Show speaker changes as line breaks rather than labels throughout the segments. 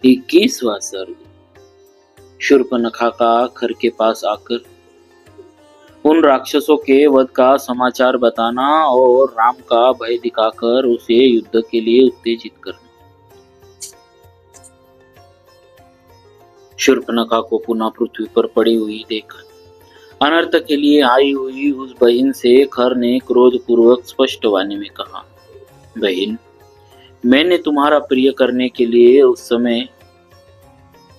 21वां सर्ग। शूर्पणखा का खर के पास आकर उन राक्षसों के वध का समाचार बताना और राम का भय दिखाकर उसे युद्ध के लिए उत्तेजित करना। शूर्पणखा को पुनः पृथ्वी पर पड़ी हुई देखा अनर्थ के लिए आई हुई उस बहन से खर ने क्रोधपूर्वक स्पष्ट वाणी में कहा, बहन, मैंने तुम्हारा प्रिय करने के लिए उस समय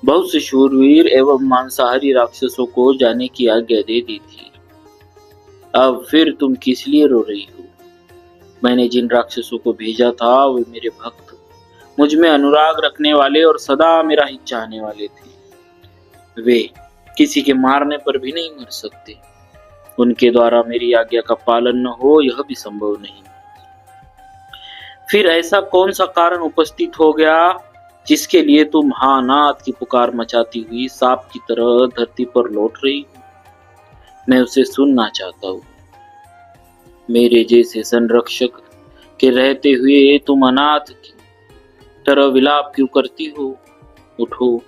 बहुत से शूरवीर एवं मांसाहारी राक्षसों को जाने की आज्ञा दे दी थी। अब फिर तुम किस लिए रो रही हो? मैंने जिन राक्षसों को भेजा था वे मेरे भक्त, मुझ में अनुराग रखने वाले और सदा मेरा हित चाहने वाले थे। वे किसी के मारने पर भी नहीं मर सकते। उनके द्वारा मेरी आज्ञा का पालन न हो यह भी संभव नहीं। फिर ऐसा कौन सा कारण उपस्थित हो गया जिसके लिए तुम हाँ नाथ की पुकार मचाती हुई सांप की तरह धरती पर लौट रही हो? मैं उसे सुनना चाहता हूँ। मेरे जैसे संरक्षक के रहते हुए तुम अनाथ की तरह विलाप क्यों करती हो? उठो,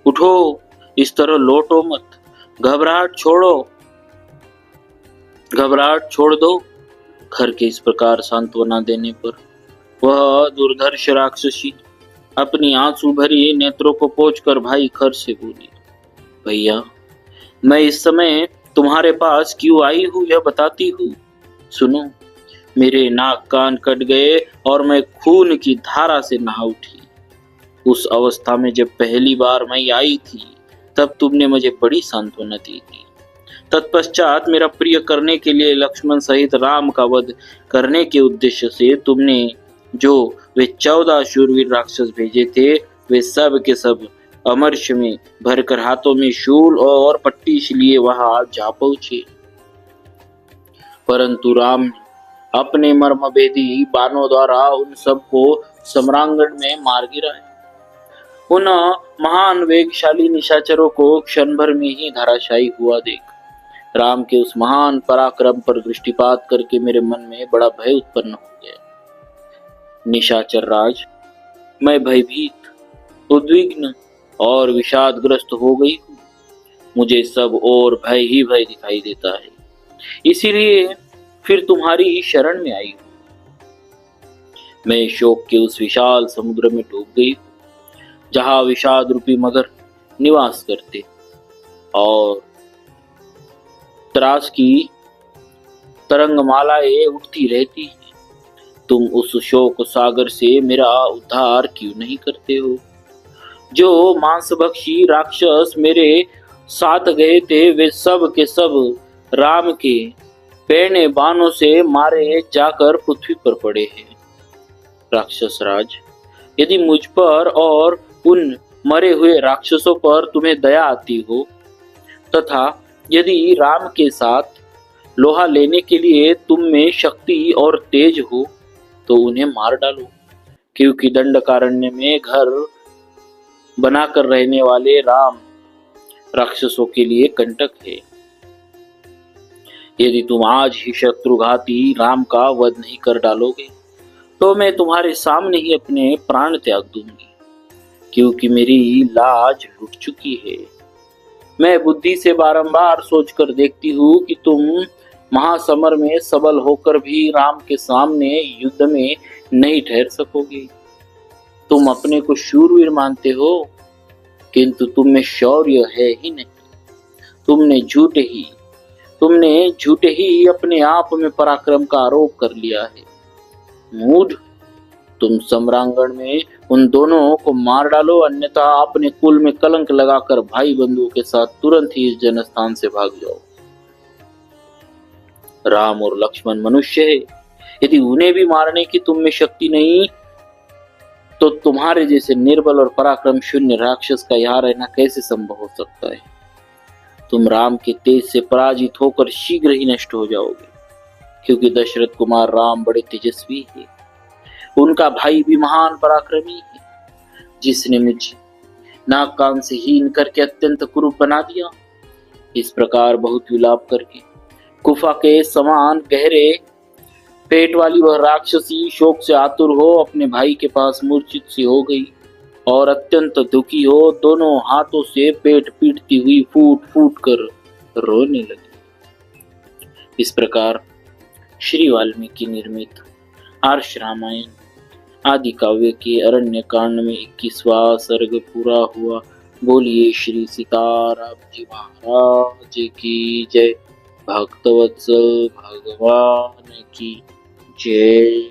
उठो, इस तरह लौटो मत। घबराहट छोड़ दो। खर के इस प्रकार सांत्वना देने पर वह दुर्धर्ष राक्षसी अपनी आंसू भरी नेत्रों को पोंछकर भाई खर से बोली, भैया, मैं इस समय तुम्हारे पास क्यों आई हूँ यह बताती हूँ। सुनो, मेरे नाक कान कट गए और मैं खून की धारा से नहा उठी। उस अवस्था में जब पहली बार मैं आई थी तब तुमने मुझे बड़ी सांत्वना दी थी। तत्पश्चात मेरा प्रिय करने के लिए लक्ष्मण सहित राम का वध करने के उद्देश्य से तुमने जो वे 14 शूरवीर राक्षस भेजे थे वे सब के सब अमरश में भरकर हाथों में शूल और पट्टिश लिए वहां जा पहुंचे। परंतु राम ने अपने मर्मभेदी बाणों द्वारा उन सबको सम्रांगण में मार गिराया। उन महान वेगशाली निशाचरों को क्षण भर में ही धराशायी हुआ देख राम के उस महान पराक्रम पर दृष्टिपात करके मेरे मन में बड़ा भय उत्पन्न हो गया। निशाचर राज, मैं भयभीत, उद्विग्न और विषादग्रस्त हो गई हूँ। मुझे सब और भय ही भय दिखाई देता है। इसीलिए फिर तुम्हारी शरण में आई हूँ। मैं शोक के उस विशाल समुद्र में डूब गई जहां विषाद रूपी मगर निवास करते और त्रास की तरंगमालाएं उठती रहती हैं। तुम उस शोक सागर से मेरा उद्धार क्यों नहीं करते हो? जो मांसभक्षी राक्षस मेरे साथ गए थे वे सब के सब राम के पैने बाणों से मारे जाकर पृथ्वी पर पड़े हैं। राक्षस राज, यदि मुझ पर और उन मरे हुए राक्षसों पर तुम्हें दया आती हो तथा यदि राम के साथ लोहा लेने के लिए तुम में शक्ति और तेज हो तो उन्हें मार डालो, क्योंकि दंडकारण्य में घर बनाकर रहने वाले राम राक्षसों के लिए कंटक है। यदि तुम आज ही शत्रुघाती राम का वध नहीं कर डालोगे तो मैं तुम्हारे सामने ही अपने प्राण त्याग दूंगी, क्योंकि मेरी लाज लुट चुकी है। मैं बुद्धि से बारंबार सोचकर देखती हूँ कि तुम महासमर में सबल होकर भी राम के सामने युद्ध में नहीं ठहर सकोगे। तुम अपने को शूरवीर मानते हो, किंतु तुम में शौर्य है ही नहीं। तुमने झूठे ही अपने आप में पराक्रम का आरोप कर लिया है। मूढ़, तुम सम्रांगण में उन दोनों को मार डालो, अन्यथा अपने कुल में कलंक लगाकर भाई बंधुओं के साथ तुरंत ही इस जनस्थान से भाग जाओ। राम और लक्ष्मण मनुष्य है, यदि उन्हें भी मारने की तुम में शक्ति नहीं तो तुम्हारे जैसे निर्बल और पराक्रम शून्य राक्षस का यहाँ रहना कैसे संभव हो सकता है? तुम राम के तेज से पराजित होकर शीघ्र ही नष्ट हो जाओगे, क्योंकि दशरथ कुमार राम बड़े तेजस्वी है। उनका भाई भी महान पराक्रमी है, जिसने मुझे नाक कान से हीन करके अत्यंत कुरूप बना दिया। इस प्रकार बहुत विलाप करके गुफा के समान गहरे पेट वाली वह राक्षसी शोक से आतुर हो अपने भाई के पास मूर्छित सी हो गई और अत्यंत दुखी हो दोनों हाथों से पेट पीटती हुई फूट फूट कर रोने लगी। इस प्रकार श्री वाल्मीकि निर्मित आर्ष रामायण आदि काव्य के अरण्य कांड में 21वां सर्ग पूरा हुआ। बोलिए श्री सीताराम जी महाराज की जय। भक्तवत्सल भगवान की जय।